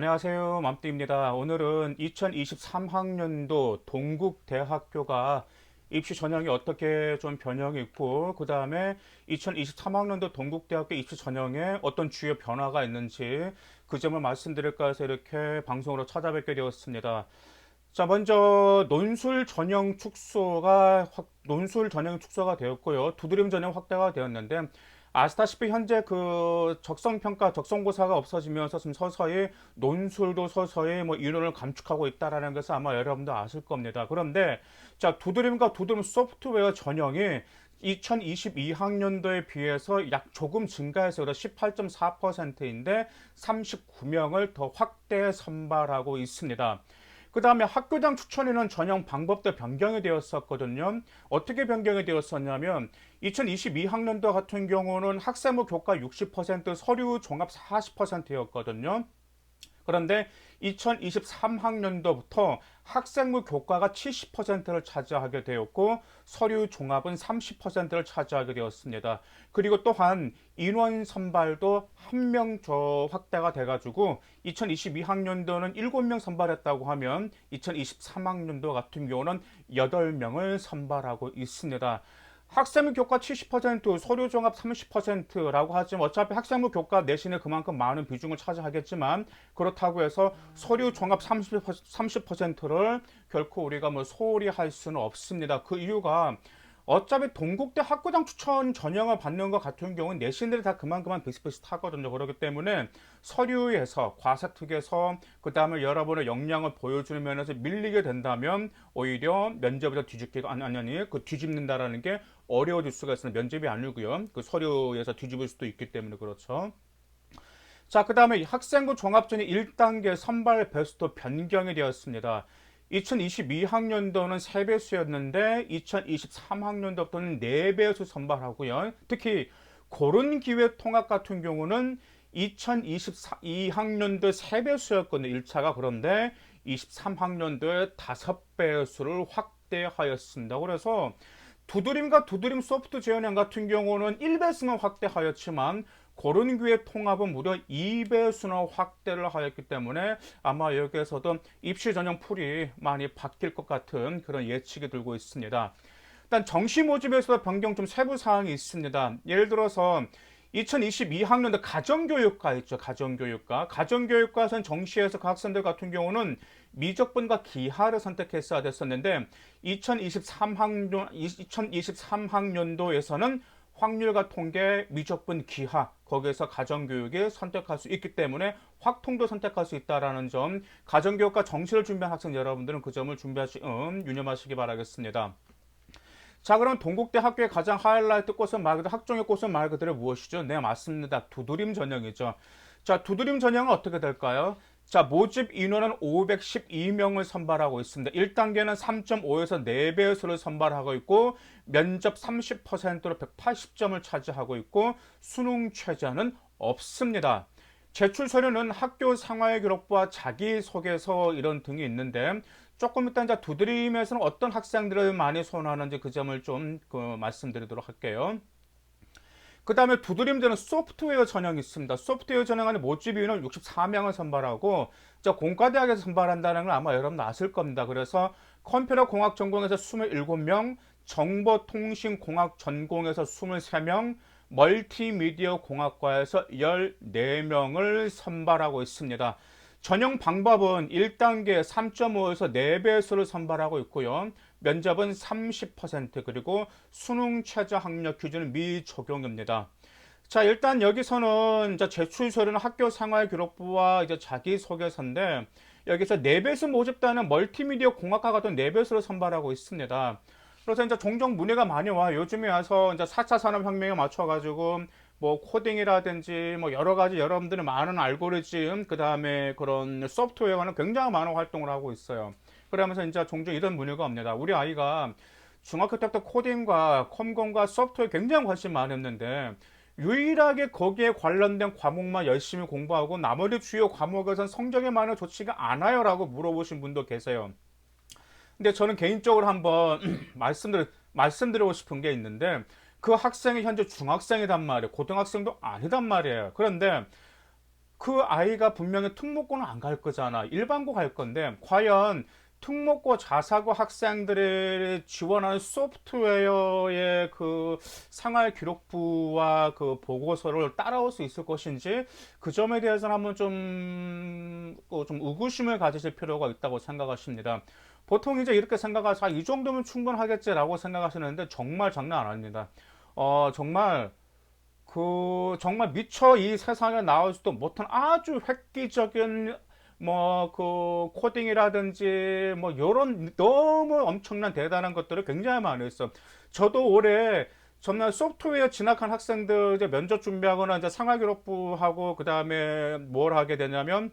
안녕하세요. 맘띠입니다. 오늘은 2023학년도 동국대학교가 입시 전형이 어떻게 좀 변형이 있고, 그 다음에 2023학년도 동국대학교 입시 전형에 어떤 주요 변화가 있는지 그 점을 말씀드릴까 해서 이렇게 방송으로 찾아뵙게 되었습니다. 자, 먼저 논술 전형 축소가 되었고요. 두드림 전형 확대가 되었는데, 아시다시피 현재 그 적성평가, 적성고사가 없어지면서 지금 서서히 논술도 서서히 뭐 인원을 감축하고 있다라는 것을 아마 여러분도 아실 겁니다. 그런데 자, 두드림과 두드림 소프트웨어 전형이 2022학년도에 비해서 약 조금 증가해서 18.4%인데 39명을 더 확대 선발하고 있습니다. 그 다음에 학교장 추천인원 전형 방법도 변경이 되었었거든요. 어떻게 변경이 되었었냐면 2022학년도 같은 경우는 학생부 교과 60%, 서류 종합 40%였거든요. 그런데 2023학년도부터 학생부 교과가 70%를 차지하게 되었고 서류 종합은 30%를 차지하게 되었습니다. 그리고 또한 인원 선발도 한 명 확대가 돼가지고 2022학년도는 7명 선발했다고 하면 2023학년도 같은 경우는 8명을 선발하고 있습니다. 학생부 교과 70%, 서류 종합 30%라고 하지만 어차피 학생부 교과 내신에 그만큼 많은 비중을 차지하겠지만 그렇다고 해서 서류 종합 30%를 결코 우리가 뭐 소홀히 할 수는 없습니다. 그 이유가 어차피 동국대 학교장 추천 전형을 받는 것 같은 경우는 내신들이 다 그만 비슷비슷하거든요. 그렇기 때문에 서류에서 과세특에서 그 다음에 여러분의 역량을 보여주는 면에서 밀리게 된다면 오히려 면접에서 뒤집기가 아니 그 뒤집는다라는 게 어려워질 수가 있습니다. 면접이 아니고요. 그 서류에서 뒤집을 수도 있기 때문에 그렇죠. 자, 그 다음에 학생부 종합전이 1단계 선발 배수도 변경이 되었습니다. 2022학년도는 3배수였는데 2023학년도부터는 4배수 선발하고요. 특히 고른기회 통합 같은 경우는 2022학년도 3배수였거든요. 1차가. 그런데 23학년도에 5배수를 확대하였습니다. 그래서 두드림과 두드림 소프트 재현형 같은 경우는 1배수만 확대하였지만 고른교의 통합은 무려 2배수나 확대를 하였기 때문에 아마 여기에서도 입시 전형 풀이 많이 바뀔 것 같은 그런 예측이 들고 있습니다. 일단 정시 모집에서 변경 좀 세부 사항이 있습니다. 예를 들어서 2022학년도 가정교육과 있죠. 가정교육과. 가정교육과에서는 정시에서 그 학생들 같은 경우는 미적분과 기하를 선택했어야 됐었는데 2023학년도에서는 확률과 통계, 미적분, 기하 거기에서 가정교육에 선택할 수 있기 때문에 확통도 선택할 수 있다라는 점, 가정교육과 정시를 준비한 학생 여러분들은 그 점을 유념하시기 바라겠습니다. 자, 그럼 동국대 학교의 가장 하이라이트 꽃은 말 그대로 학종의 꽃은 말 그대로 무엇이죠? 네, 맞습니다. 두드림 전형이죠. 자, 두드림 전형은 어떻게 될까요? 자, 모집 인원은 512명을 선발하고 있습니다. 1단계는 3.5에서 4배수를 선발하고 있고 면접 30%로 180점을 차지하고 있고 수능 최저는 없습니다. 제출 서류는 학교 생활 기록부와 자기소개서 이런 등이 있는데 조금 이따 이제 두드림에서는 어떤 학생들을 많이 선호하는지 그 점을 좀 말씀드리도록 할게요. 그 다음에 두드림되는 소프트웨어 전형이 있습니다. 소프트웨어 전형 안에 모집 인원 64명을 선발하고 공과대학에서 선발한다는 걸 아마 여러분 아실 겁니다. 그래서 컴퓨터 공학 전공에서 27명, 정보통신공학 전공에서 23명, 멀티미디어 공학과에서 14명을 선발하고 있습니다. 전형 방법은 1단계 3.5에서 4배수를 선발하고 있고요. 면접은 30% 그리고 수능 최저 학력 기준은 미적용입니다. 자, 일단 여기서는 이제 제출 서류는 학교 생활 기록부와 이제 자기소개서인데 여기서 4배수 모집단은 멀티미디어 공학과 같은 4배수를 선발하고 있습니다. 그래서 이제 종종 문의가 많이 와요. 요즘에 와서 이제 4차 산업혁명에 맞춰가지고 뭐 코딩이라든지 뭐 여러 가지 여러분들이 많은 알고리즘 그 다음에 그런 소프트웨어는 굉장히 많은 활동을 하고 있어요. 그러면서 이제 종종 이런 문의가 옵니다. 우리 아이가 중학교 때부터 코딩과 컴공과 소프트웨어 굉장히 관심 많았는데 유일하게 거기에 관련된 과목만 열심히 공부하고 나머지 주요 과목에선 성적이 많이 좋지가 않아요라고 물어보신 분도 계세요. 근데 저는 개인적으로 한번 말씀드리고 싶은 게 있는데 그 학생이 현재 중학생이단 말이에요. 고등학생도 아니단 말이에요. 그런데 그 아이가 분명히 특목고는 안 갈 거잖아. 일반고 갈 건데, 과연 특목고 자사고 학생들을 지원하는 소프트웨어의 그 생활 기록부와 그 보고서를 따라올 수 있을 것인지, 그 점에 대해서는 한번 좀 의구심을 가지실 필요가 있다고 생각하십니다. 보통 이제 이렇게 생각하셔서, 아, 이 정도면 충분하겠지라고 생각하시는데, 정말 장난 아닙니다. 정말 정말 미처 이 세상에 나오지도 못한 아주 획기적인 뭐 그 코딩이라든지 뭐 요런 너무 엄청난 대단한 것들을 굉장히 많이 했어. 저도 올해 정말 소프트웨어 진학한 학생들 이제 면접 준비하거나 이제 생활기록부하고 그 다음에 뭘 하게 되냐면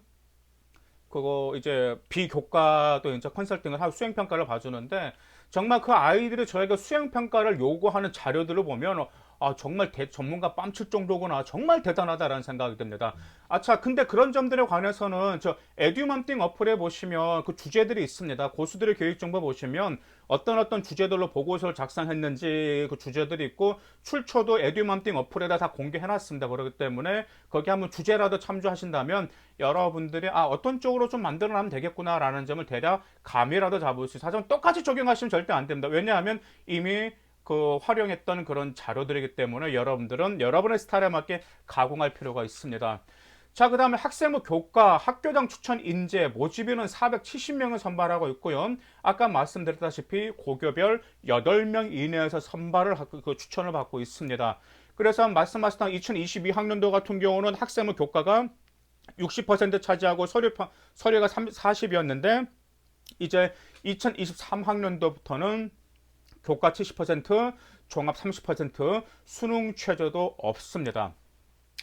그거 이제 비교과도 이제 컨설팅을 하고 수행평가를 봐주는데, 정말 그 아이들이 저에게 수행평가를 요구하는 자료들을 보면 아, 정말 전문가 뺨칠 정도구나. 정말 대단하다라는 생각이 듭니다. 아차, 근데 그런 점들에 관해서는 저 에듀맘띵 어플에 보시면 그 주제들이 있습니다. 고수들의 교육정보 보시면 어떤 주제들로 보고서를 작성했는지 그 주제들이 있고, 출처도 에듀맘띵 어플에다 다 공개해놨습니다. 그렇기 때문에 거기 한번 주제라도 참조하신다면 여러분들이 아, 어떤 쪽으로 좀 만들어나면 되겠구나라는 점을 대략 감이라도 잡을 수 있어요. 하지만 똑같이 적용하시면 절대 안 됩니다. 왜냐하면 이미 그 활용했던 그런 자료들이기 때문에 여러분들은 여러분의 스타일에 맞게 가공할 필요가 있습니다. 자, 그 다음에 학생부 교과, 학교장 추천 인재, 모집인은 470명을 선발하고 있고요. 아까 말씀드렸다시피 고교별 8명 이내에서 추천을 받고 있습니다. 그래서 말씀하셨던 2022학년도 같은 경우는 학생부 교과가 60% 차지하고 서류가 40이었는데, 이제 2023학년도부터는 교과 70%, 종합 30%, 수능 최저도 없습니다.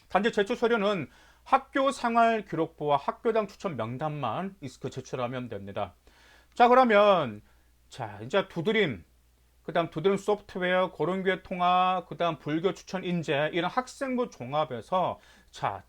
단지 제출 서류는 학교 생활 기록부와 학교장 추천 명단만 제출하면 됩니다. 자, 그러면 이제 그다음 두드림 소프트웨어, 고른교회 통합, 그다음 불교 추천 인재, 이런 학생부 종합에서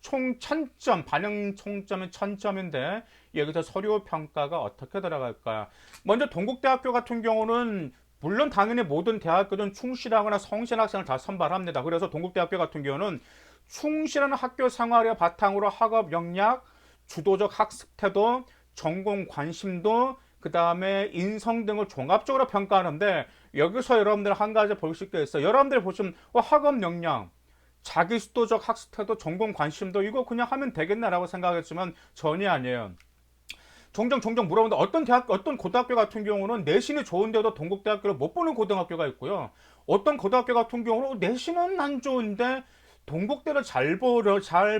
총 1000점, 반영 총점이 1000점인데 여기서 서류 평가가 어떻게 들어갈까요? 먼저 동국대학교 같은 경우는 물론 당연히 모든 대학교는 충실하거나 성실한 학생을 다 선발합니다. 그래서 동국대학교 같은 경우는 충실한 학교 생활의 바탕으로 학업 역량, 주도적 학습 태도, 전공 관심도, 그 다음에 인성 등을 종합적으로 평가하는데, 여기서 여러분들 한 가지 볼 수 있게 있어요. 여러분들 보시면 학업 역량, 자기 주도적 학습 태도, 전공 관심도 이거 그냥 하면 되겠나라고 생각했지만 전혀 아니에요. 종종 물어보는데 어떤 고등학교 같은 경우는 내신이 좋은데도 동국대학교를 못 보는 고등학교가 있고요. 어떤 고등학교 같은 경우는 내신은 안 좋은데 동국대를 잘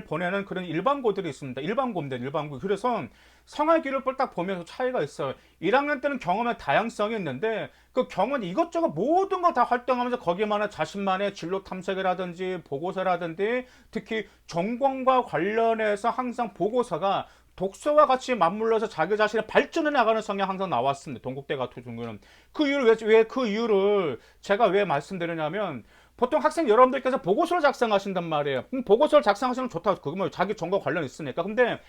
보내는 그런 일반고들이 있습니다. 일반고. 그래서 생활기를 딱 보면서 차이가 있어요. 1학년 때는 경험의 다양성이 있는데 그 경험 이것저것 모든 거 다 활동하면서 거기만의 자신만의 진로 탐색이라든지 보고서라든지 특히 전공과 관련해서 항상 보고서가 독서와 같이 맞물려서 자기 자신의 발전해 나가는 성향 항상 나왔습니다. 동국대 같은 경우는. 그 이유를 제가 왜 말씀드리냐면, 보통 학생 여러분들께서 보고서를 작성하신단 말이에요. 보고서를 작성하시는 건 좋다. 그거 뭐 자기 전공 관련 있으니까. 근데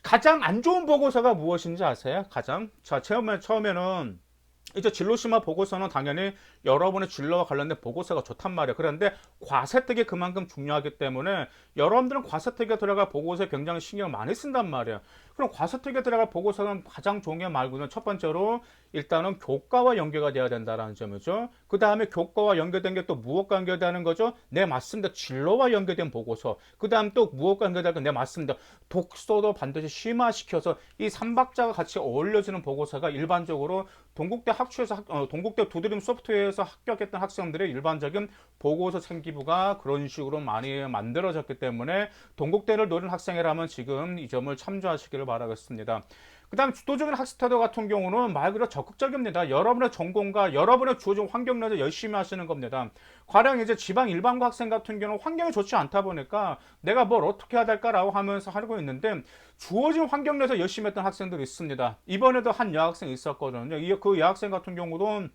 가장 안 좋은 보고서가 무엇인지 아세요? 처음에는 이제 진로심화 보고서는 당연히 여러분의 진로와 관련된 보고서가 좋단 말이에요. 그런데 과세특이 그만큼 중요하기 때문에 여러분들은 과세특에 들어갈 보고서에 굉장히 신경을 많이 쓴단 말이에요. 그럼 과세특에 들어갈 보고서는 가장 좋은 게 말고는 첫 번째로 일단은 교과와 연계가 돼야 된다는 점이죠. 그 다음에 교과와 연계된 게 또 무엇과 연계되는 거죠? 네, 맞습니다. 진로와 연계된 보고서. 그 다음 또 무엇과 연계되는 거? 네, 맞습니다. 독서도 반드시 심화시켜서 이 삼박자가 같이 어울려지는 보고서가 일반적으로 동국대 두드림 소프트웨어에서 합격했던 학생들의 일반적인 보고서 생기부가 그런 식으로 많이 만들어졌기 때문에 동국대를 노린 학생이라면 지금 이 점을 참조하시기를 바라겠습니다. 그 다음 주도적인 학습 태도 같은 경우는 말 그대로 적극적입니다. 여러분의 전공과 여러분의 주어진 환경 내에서 열심히 하시는 겁니다. 가령 이제 지방 일반고 학생 같은 경우는 환경이 좋지 않다 보니까 내가 뭘 어떻게 해야 될까라고 하면서 하고 있는데, 주어진 환경 내에서 열심히 했던 학생들이 있습니다. 이번에도 한 여학생이 있었거든요. 그 여학생 같은 경우도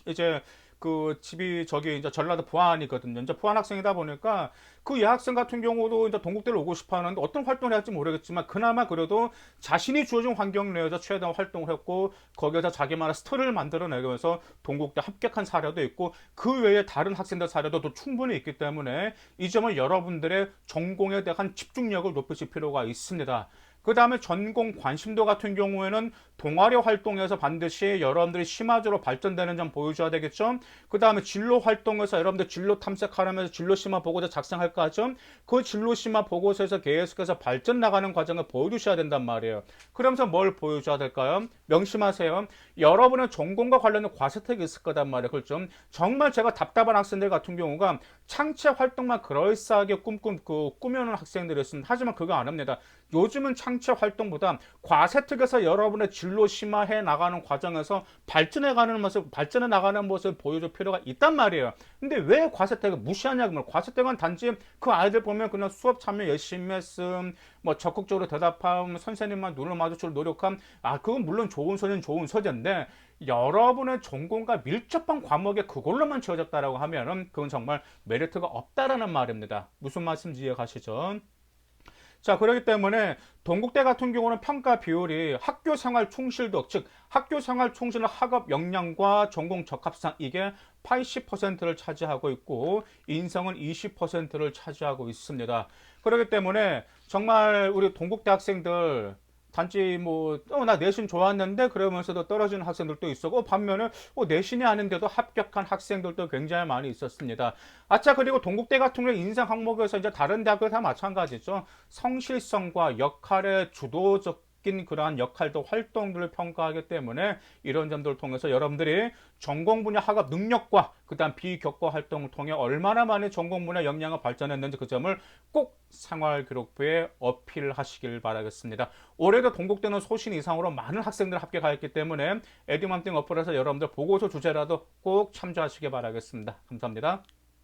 이제 그 집이 저기 이제 전라도 부안이거든요. 이제 부안 학생이다 보니까 그 여학생 같은 경우도 이제 동국대를 오고 싶어 하는데 어떤 활동을 할지 모르겠지만 그나마 그래도 자신이 주어진 환경 내에서 최대한 활동을 했고 거기에서 자기만의 스토리를 만들어내면서 동국대 합격한 사례도 있고 그 외에 다른 학생들 사례도 또 충분히 있기 때문에 이 점은 여러분들의 전공에 대한 집중력을 높이실 필요가 있습니다. 그 다음에 전공 관심도 같은 경우에는 동아리 활동에서 반드시 여러분들이 심화적으로 발전되는 점 보여줘야 되겠죠. 그 다음에 진로 활동에서 여러분들 진로 탐색하려면서 진로 심화 보고서 작성할까 하죠. 그 진로 심화 보고서에서 계속해서 발전 나가는 과정을 보여주셔야 된단 말이에요. 그러면서 뭘 보여줘야 될까요? 명심하세요. 여러분의 전공과 관련된 과세택이 있을 거단 말이에요. 그렇죠? 정말 제가 답답한 학생들 같은 경우가 창체 활동만 그럴싸하게 꾸며놓은 학생들이 있습니다. 하지만 그거 안 합니다. 요즘은 창체 활동보다 과세특에서 여러분의 진로 심화해 나가는 과정에서 발전해 나가는 모습을 보여줄 필요가 있단 말이에요. 근데 왜 과세특을 무시하냐면 과세특은 단지 그 아이들 보면 그냥 수업 참여 열심히 했음, 뭐 적극적으로 대답함, 선생님만 눈을 마주칠 노력함, 그건 물론 좋은 소재는 좋은 소재인데 여러분의 전공과 밀접한 과목에 그걸로만 채워졌다라고 하면은 그건 정말 메리트가 없다라는 말입니다. 무슨 말씀인지 이해가시죠? 자, 그렇기 때문에 동국대 같은 경우는 평가 비율이 학교 생활 충실도, 즉 학교 생활 충실 학업 역량과 전공 적합상 이게 80%를 차지하고 있고 인성은 20%를 차지하고 있습니다. 그렇기 때문에 정말 우리 동국대 학생들 단지 나 내신 좋았는데 그러면서도 떨어지는 학생들도 있었고 반면에 내신이 아닌데도 합격한 학생들도 굉장히 많이 있었습니다. 그리고 동국대 같은 경우 인상 항목에서 이제 다른 대학교 다 마찬가지죠. 성실성과 역할의 주도적인 그러한 역할도 활동들을 평가하기 때문에 이런 점들을 통해서 여러분들이 전공 분야 학업 능력과 그다음 비교과 활동을 통해 얼마나 많이 전공 분야 역량을 발전했는지 그 점을 꼭 생활기록부에 어필하시길 바라겠습니다. 올해도 동국대는 소신 이상으로 많은 학생들 합격하였기 때문에 에듀맘띵 어플에서 여러분들 보고서 주제라도 꼭 참조하시기 바라겠습니다. 감사합니다.